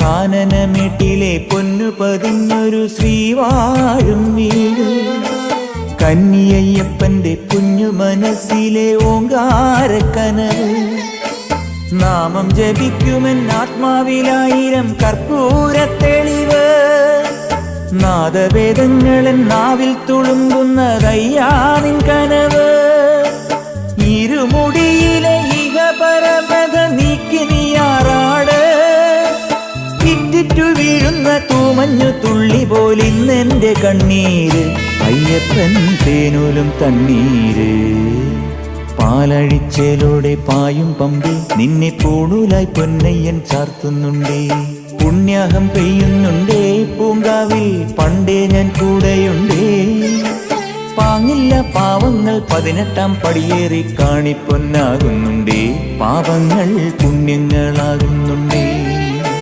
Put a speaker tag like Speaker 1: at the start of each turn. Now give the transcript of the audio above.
Speaker 1: കാനനമേട്ടിലെ പൊന്നു പതിഞ്ഞൊരു ശ്രീവാഴും വീട്, കന്നിയയ്യപ്പന്റെ കുഞ്ഞു മനസ്സിലെ ഓങ്കാരക്കനവ്. നാമം ജപിക്കുമെൻ ആത്മാവിലായിരം കർപ്പൂരത്തെളിവ്, നാദവേദങ്ങളൻ നാവിൽ തുളുമ്പുന്നതയ്യാ നിൻ കനവ്. ഇരുമുടിയിലെ ഇഹപരമത നീക്കി നീയാറാട്, ഇറ്റിറ്റു വീഴുന്ന തൂമഞ്ഞു തുള്ളി പോലിന്നെന്റെ കണ്ണീര്. അയ്യപ്പൻ തേനൂലും തണ്ണീര്, പാലഴിച്ചേലോടെ പായും പമ്പി നിന്നെ പൂണൂലായി പൊന്നയ്യൻ ചാർത്തുന്നുണ്ടേ. പുണ്യാഹം പെയ്യുന്നുണ്ടേ പൂങ്കാവിൽ പണ്ടേ ഞാൻ കൂടെയുണ്ടേ. പാങ്ങില്ല പാവങ്ങൾ 18-ാം പടിയേറി കാണിപ്പൊന്നാകുന്നുണ്ടേ, പാപങ്ങൾ പുണ്യങ്ങളാകുന്നുണ്ടേ.